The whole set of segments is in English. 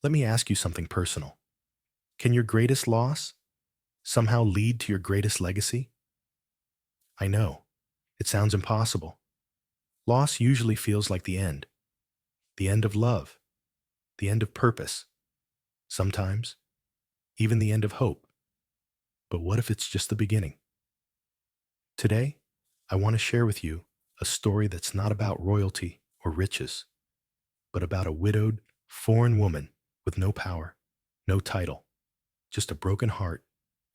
Let me ask you something personal. Can your greatest loss somehow lead to your greatest legacy? I know, it sounds impossible. Loss usually feels like the end of love, the end of purpose, sometimes even the end of hope. But what if it's just the beginning? Today, I want to share with you a story that's not about royalty or riches, but about a widowed, foreign woman with no power, no title, just a broken heart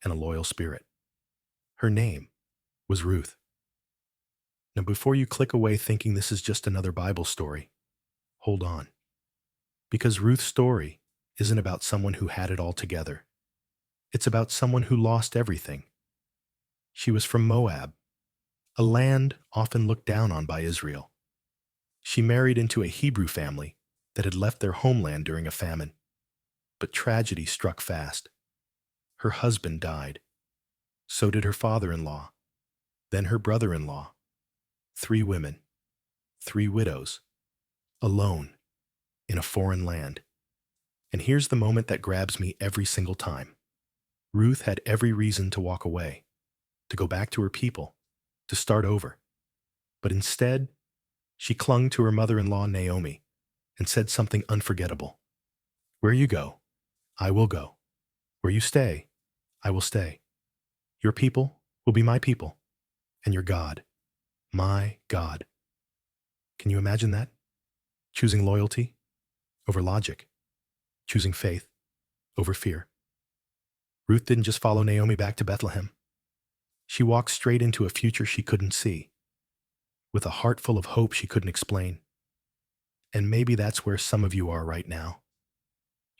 and a loyal spirit. Her name was Ruth. Now, before you click away thinking this is just another Bible story, hold on. Because Ruth's story isn't about someone who had it all together. It's about someone who lost everything. She was from Moab, a land often looked down on by Israel. She married into a Hebrew family that had left their homeland during a famine. But tragedy struck fast. Her husband died. So did her father-in-law, then her brother-in-law. 3 women, 3 widows, alone, in a foreign land. And here's the moment that grabs me every single time. Ruth had every reason to walk away, to go back to her people, to start over. But instead, she clung to her mother-in-law Naomi and said something unforgettable. Where you go, I will go. Where you stay, I will stay. Your people will be my people, and your God, my God. Can you imagine that? Choosing loyalty over logic, choosing faith over fear. Ruth didn't just follow Naomi back to Bethlehem. She walked straight into a future she couldn't see, with a heart full of hope she couldn't explain. And maybe that's where some of you are right now.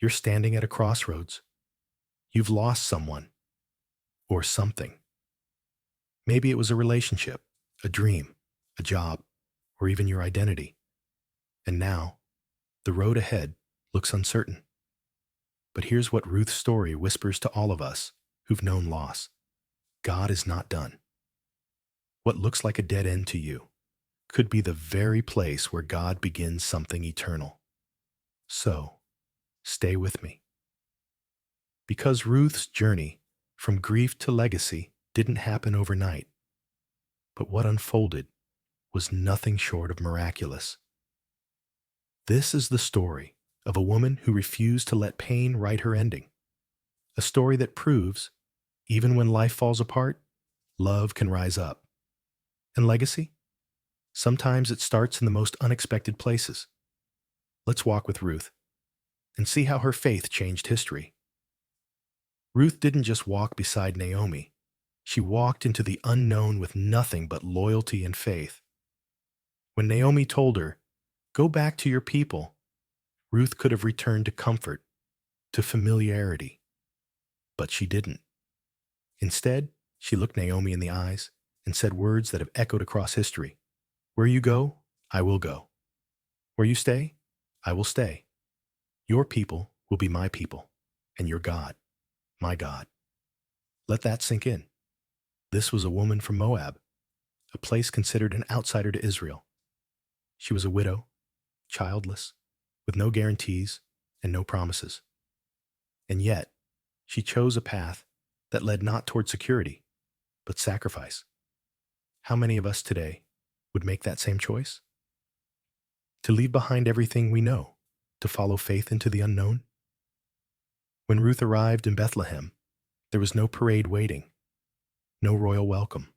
You're standing at a crossroads. You've lost someone or something. Maybe it was a relationship, a dream, a job, or even your identity. And now, the road ahead looks uncertain. But here's what Ruth's story whispers to all of us who've known loss. God is not done. What looks like a dead end to you could be the very place where God begins something eternal. So, stay with me. Because Ruth's journey from grief to legacy didn't happen overnight, but what unfolded was nothing short of miraculous. This is the story of a woman who refused to let pain write her ending. A story that proves, even when life falls apart, love can rise up. And legacy? Sometimes it starts in the most unexpected places. Let's walk with Ruth and see how her faith changed history. Ruth didn't just walk beside Naomi. She walked into the unknown with nothing but loyalty and faith. When Naomi told her, "Go back to your people," Ruth could have returned to comfort, to familiarity. But she didn't. Instead, she looked Naomi in the eyes and said words that have echoed across history. Where you go, I will go. Where you stay, I will stay. Your people will be my people, and your God, my God. Let that sink in. This was a woman from Moab, a place considered an outsider to Israel. She was a widow, childless, with no guarantees and no promises. And yet, she chose a path that led not toward security, but sacrifice. How many of us today would make that same choice? To leave behind everything we know, to follow faith into the unknown? When Ruth arrived in Bethlehem, there was no parade waiting, no royal welcome,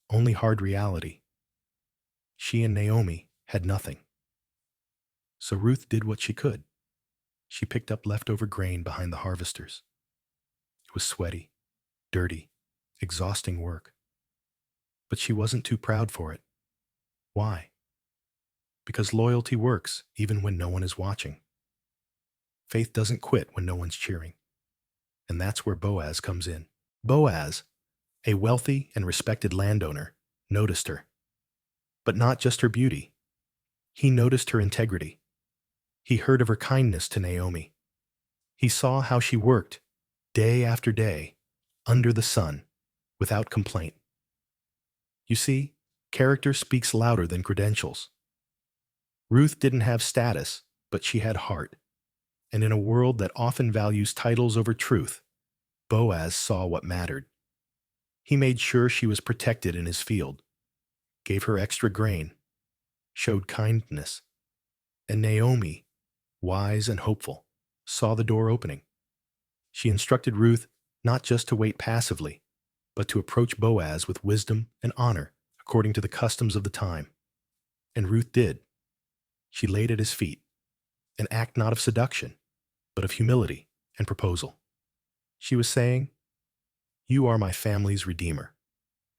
only hard reality. She and Naomi had nothing. So Ruth did what she could. She picked up leftover grain behind the harvesters. It was sweaty, dirty, exhausting work. But she wasn't too proud for it. Why? Because loyalty works even when no one is watching. Faith doesn't quit when no one's cheering. And that's where Boaz comes in. Boaz, a wealthy and respected landowner, noticed her. But not just her beauty. He noticed her integrity. He heard of her kindness to Naomi. He saw how she worked, day after day, under the sun, without complaint. You see, character speaks louder than credentials. Ruth didn't have status, but she had heart. And in a world that often values titles over truth, Boaz saw what mattered. He made sure she was protected in his field, gave her extra grain, showed kindness, and Naomi, wise and hopeful, saw the door opening. She instructed Ruth not just to wait passively, but to approach Boaz with wisdom and honor according to the customs of the time. And Ruth did. She laid at his feet, an act not of seduction, but of humility and proposal. She was saying, "You are my family's redeemer.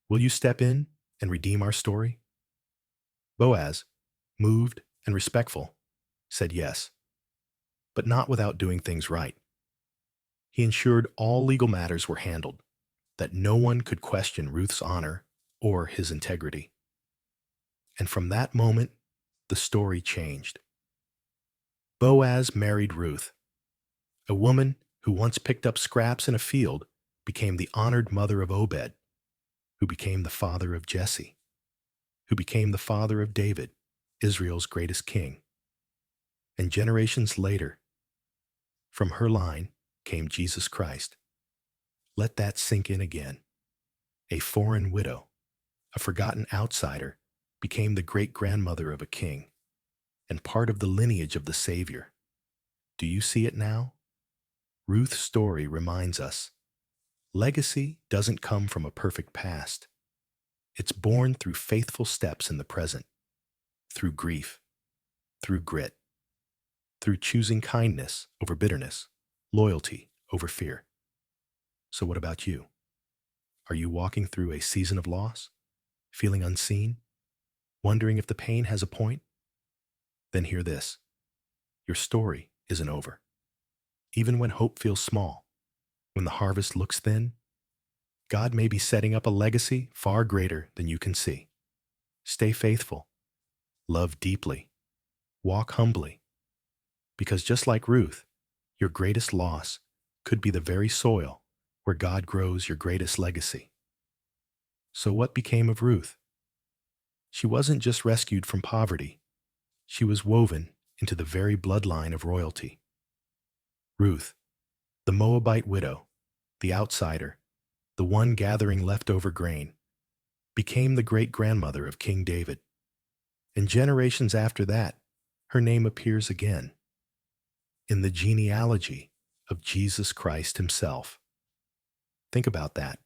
Will you step in and redeem our story?" Boaz, moved and respectful, said yes, but not without doing things right. He ensured all legal matters were handled, that no one could question Ruth's honor or his integrity. And from that moment, the story changed. Boaz married Ruth. A woman who once picked up scraps in a field became the honored mother of Obed, who became the father of Jesse, who became the father of David, Israel's greatest king. And generations later, from her line came Jesus Christ. Let that sink in again. A foreign widow, a forgotten outsider, became the great-grandmother of a king and part of the lineage of the Savior. Do you see it now? Ruth's story reminds us, legacy doesn't come from a perfect past. It's born through faithful steps in the present, through grief, through grit, through choosing kindness over bitterness, loyalty over fear. So what about you? Are you walking through a season of loss, feeling unseen, wondering if the pain has a point? Then hear this. Your story isn't over. Even when hope feels small, when the harvest looks thin, God may be setting up a legacy far greater than you can see. Stay faithful, love deeply, walk humbly, because just like Ruth, your greatest loss could be the very soil where God grows your greatest legacy. So what became of Ruth? She wasn't just rescued from poverty. She was woven into the very bloodline of royalty. Ruth, the Moabite widow, the outsider, the one gathering leftover grain, became the great-grandmother of King David. And generations after that, her name appears again in the genealogy of Jesus Christ himself. Think about that.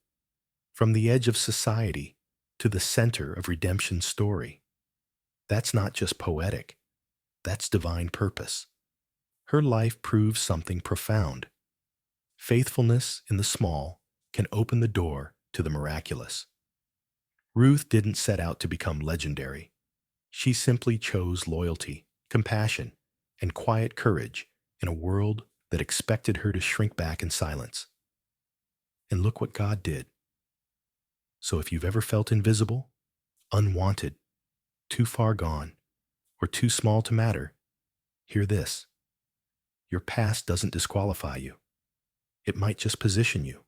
From the edge of society to the center of redemption's story. That's not just poetic. That's divine purpose. Her life proves something profound. Faithfulness in the small can open the door to the miraculous. Ruth didn't set out to become legendary. She simply chose loyalty, compassion, and quiet courage in a world that expected her to shrink back in silence. And look what God did. So if you've ever felt invisible, unwanted, too far gone, or too small to matter, hear this. Your past doesn't disqualify you. It might just position you.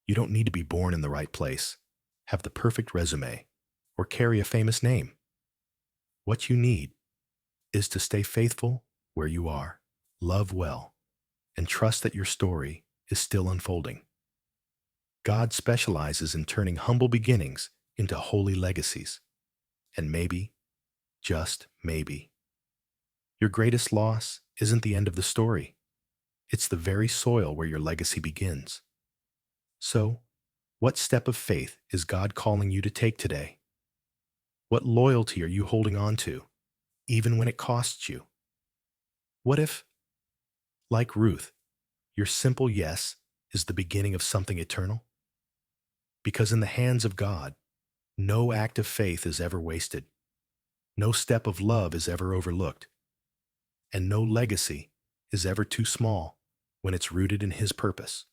You don't need to be born in the right place, have the perfect resume, or carry a famous name. What you need is to stay faithful where you are, love well, and trust that your story is still unfolding. God specializes in turning humble beginnings into holy legacies. And maybe, just maybe, your greatest loss isn't the end of the story. It's the very soil where your legacy begins. So, what step of faith is God calling you to take today? What loyalty are you holding on to, even when it costs you? What if, like Ruth, your simple yes is the beginning of something eternal? Because in the hands of God, no act of faith is ever wasted, no step of love is ever overlooked, and no legacy is ever too small when it's rooted in His purpose.